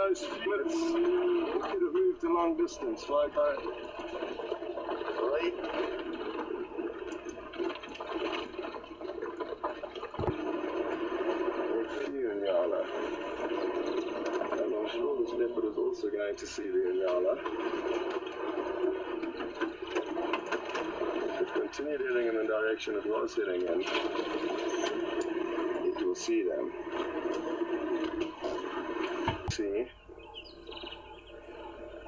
those few minutes could have moved a long distance, like Nyala. And I'm sure this leopard is also going to see the Nyala. If it continued heading in the direction it was heading in, it will see them. See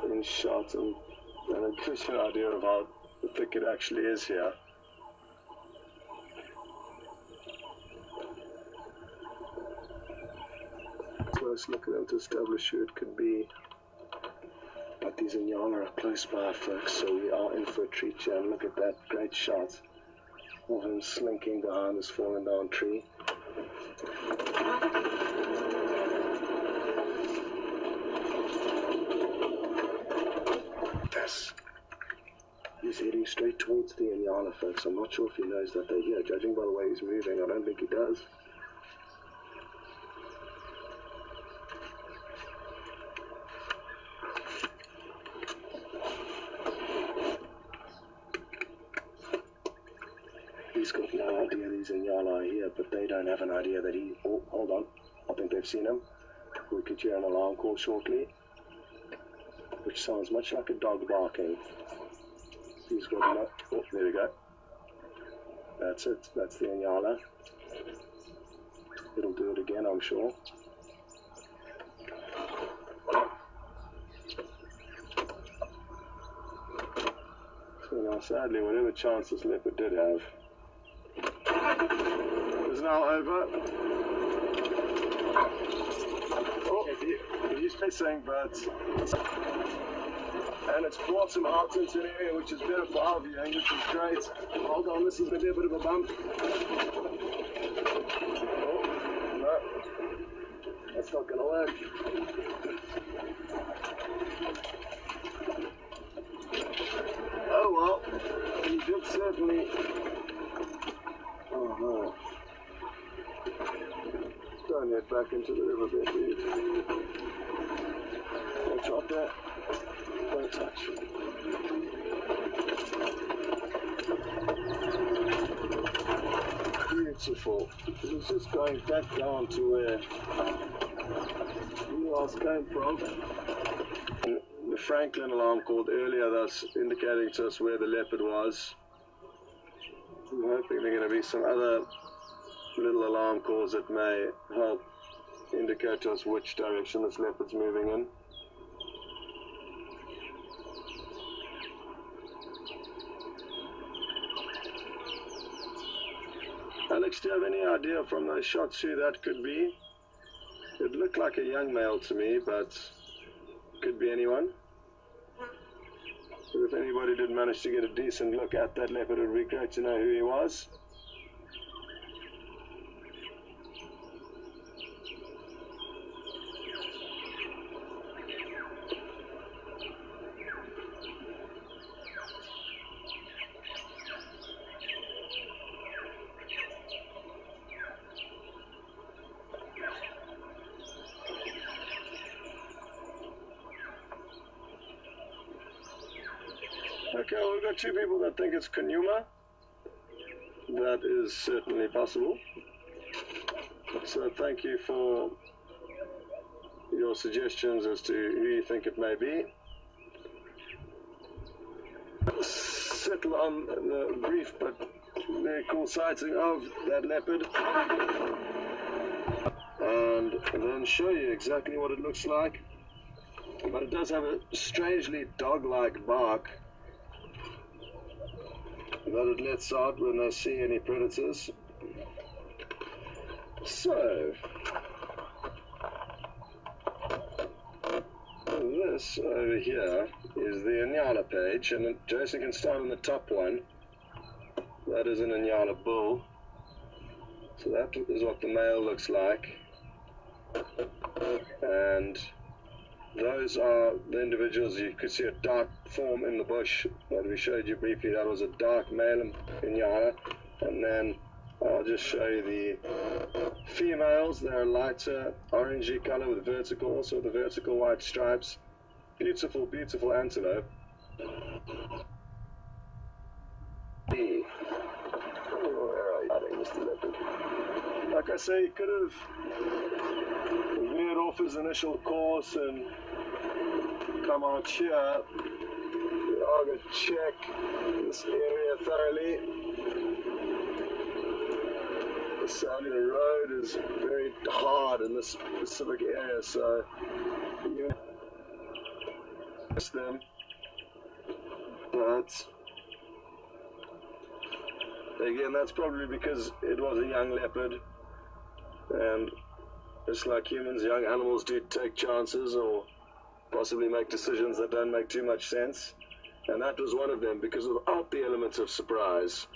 in shot, and it gives you an idea of how thick it actually is here. Close look at them to establish who it could be. But these Nyala are close by, folks, so we are in for a treat here. And look at that great shot of him slinking behind this fallen down tree. Yes. He's heading straight towards the Nyala, folks. I'm not sure if he knows that they're here. Judging by the way he's moving, I don't think he does. He's got no idea these Nyala are here, but they don't have an idea that he... Oh, hold on. I think they've seen him. We could hear an alarm call shortly, which sounds much like a dog barking. He's got no... Oh, there we go. That's it. That's the Nyala. It'll do it again, I'm sure. So now, sadly, whatever chance this leopard did have is now over. Oh, he's chasing birds. And it's brought him out into an area which is better for our viewing, which is great. Hold on, this is going to be a bit of a bump. Oh, no. That's not going to work. Oh well, he did certainly... Oh no. Don't head back into the riverbed, dude. Don't drop that. Don't touch. Beautiful. He's just going back down to where he last came from. The Franklin alarm called earlier, thus indicating to us where the leopard was. I'm hoping there are going to be some other little alarm calls that may help indicate to us which direction this leopard's moving in. Alex, do you have any idea from those shots who that could be? It looked like a young male to me, but could be anyone. But if anybody did manage to get a decent look at that leopard, it would be great to know who he was. Okay, well, we've got two people that think it's Kunyuma. That is certainly possible. So thank you for your suggestions as to who you think it may be. Settle on the brief but very cool sighting of that leopard. And then show you exactly what it looks like. But it does have a strangely dog-like bark that it lets out when they see any predators. So, this over here is the Nyala page, and Jason can start on the top one. That is an Nyala bull. So that is what the male looks like. And those are the individuals. You could see a dark form in the bush that we showed you briefly. That was a dark male in Nyala. And then I'll just show you the females. They're a lighter orangey color with vertical, also the vertical white stripes. Beautiful, beautiful antelope. Like I say, he could have veered off his initial course and come out here. I'm going to check this area thoroughly. Sadly, the road is very hard in this specific area, so you miss them. But again, that's probably because it was a young leopard, and just like humans, young animals do take chances or possibly make decisions that don't make too much sense, and that was one of them, because without the element of surprise,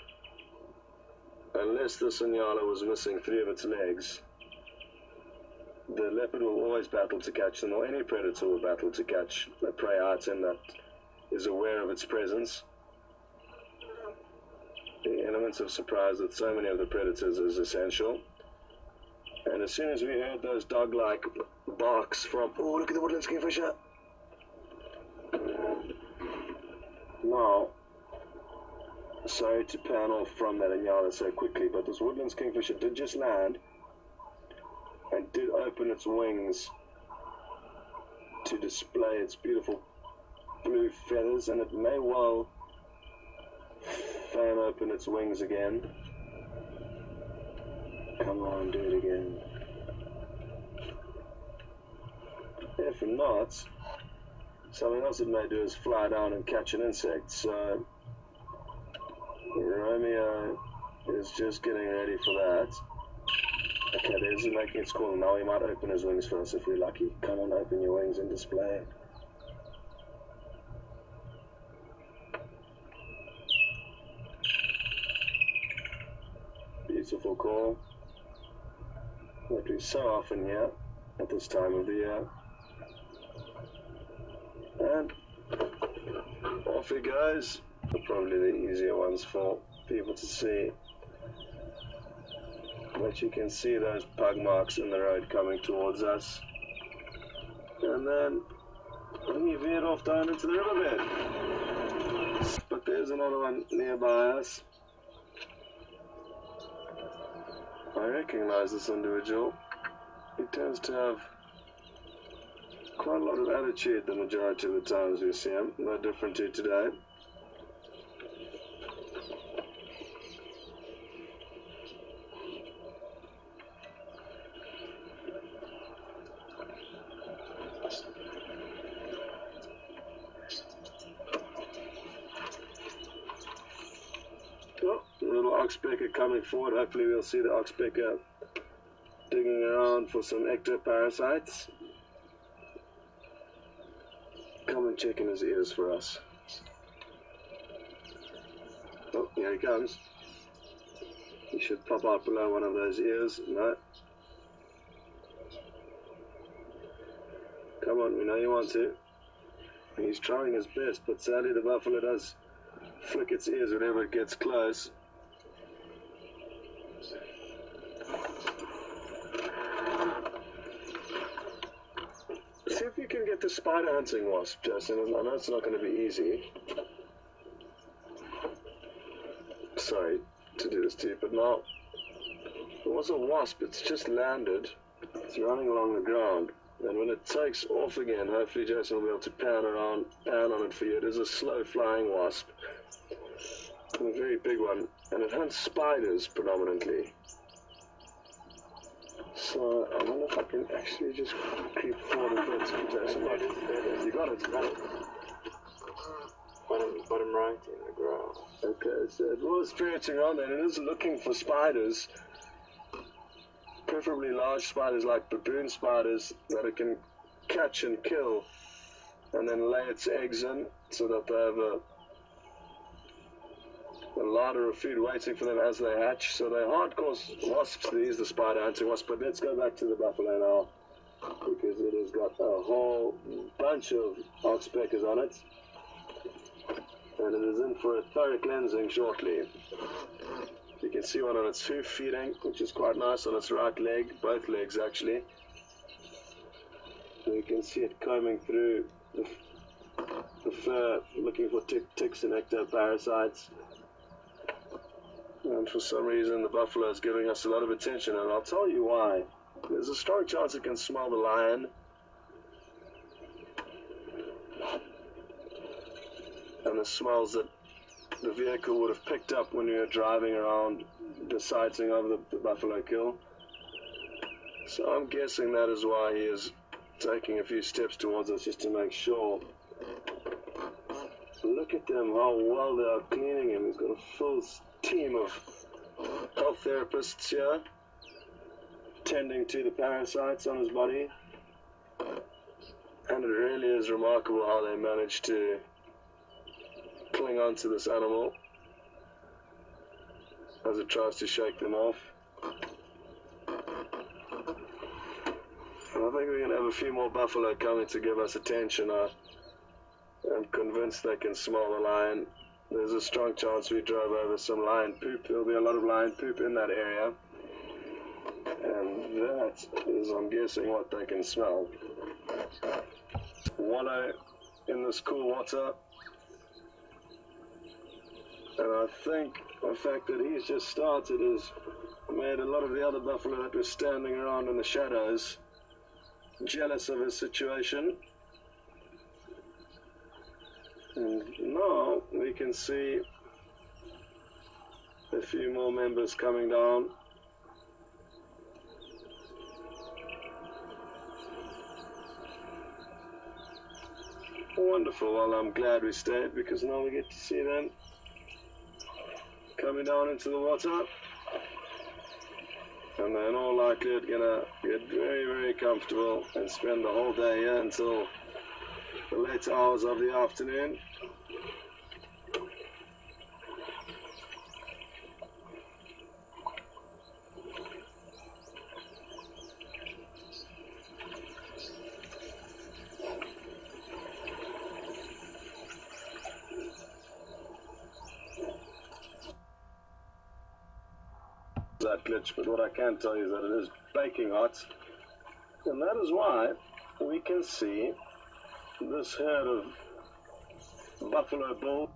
unless this Nyala was missing 3 of its legs, the leopard will always battle to catch them, or any predator will battle to catch a prey item that is aware of its presence. The elements of surprise with so many of the predators is essential. And as soon as we heard those dog-like barks from, oh, look at the Woodlands kingfisher. Now, sorry to pan off from that Nyala so quickly, but this Woodlands kingfisher did just land and did open its wings to display its beautiful blue feathers, and it may well fan open its wings again. Come on, do it again. If not, something else it may do is fly down and catch an insect. So Romeo is just getting ready for that. Okay, there's him making its call. Now he might open his wings for us if we're lucky. Come on, open your wings and display. Beautiful call. That we so often hear at this time of the year. And off he goes. Probably the easier ones for people to see. But you can see those pug marks in the road coming towards us. And then he veered off down into the riverbed. But there's another one nearby us. I recognize this individual. He tends to have quite a lot of attitude the majority of the times we see him. No different to today. Little oxpecker coming forward. Hopefully we'll see the oxpecker digging around for some ectoparasites. Come and check in his ears for us. Oh, here he comes. He should pop out below one of those ears. No. Come on, we know you want to. He's trying his best, but sadly the buffalo does flick its ears whenever it gets close. See if you can get the spider hunting wasp, Jason. I know it's not going to be easy. Sorry to do this to you, but now it was a wasp. It's just landed. It's running along the ground. And when it takes off again, hopefully Jason will be able to pan on it for you. It is a slow flying wasp. A very big one. And it hunts spiders predominantly. So I wonder if I can actually just creep forward a bit. Jason, you got it. Bottom right in the ground. Okay, so it was ferreting around there, and it is looking for spiders. Preferably large spiders like baboon spiders that it can catch and kill and then lay its eggs in, so that they have a larder of food waiting for them as they hatch. So they're hardcore wasps, these, the spider hunting wasp. But let's go back to the buffalo now, because it has got a whole bunch of oxpeckers on it, and it is in for a thorough cleansing shortly. You can see one on its hoof feeding, which is quite nice, on its right leg, both legs actually. And you can see it combing through the fur, looking for ticks and ectoparasites. And for some reason the buffalo is giving us a lot of attention, and I'll tell you why. There's a strong chance it can smell the lion. And the smells that the vehicle would have picked up when we were driving around the sighting of the buffalo kill. So I'm guessing that is why he is taking a few steps towards us, just to make sure. Look at them, how well they are cleaning him. He's got a full team of health therapists here tending to the parasites on his body. And it really is remarkable how they manage to cling on to this animal as it tries to shake them off. And I think we're going to have a few more buffalo coming to give us attention. I'm convinced they can smell the lion. There's a strong chance we drove over some lion poop. There'll be a lot of lion poop in that area. And that is, I'm guessing, what they can smell. Wallow in this cool water. And I think the fact that he's just started has made a lot of the other buffalo that were standing around in the shadows jealous of his situation. And now we can see a few more members coming down. Wonderful. Well, I'm glad we stayed, because now we get to see them coming down into the water. And they're in all likelihood gonna get very, very comfortable and spend the whole day here until the late hours of the afternoon. That glitch, but what I can tell you is that it is baking hot, and that is why we can see this herd of buffalo bull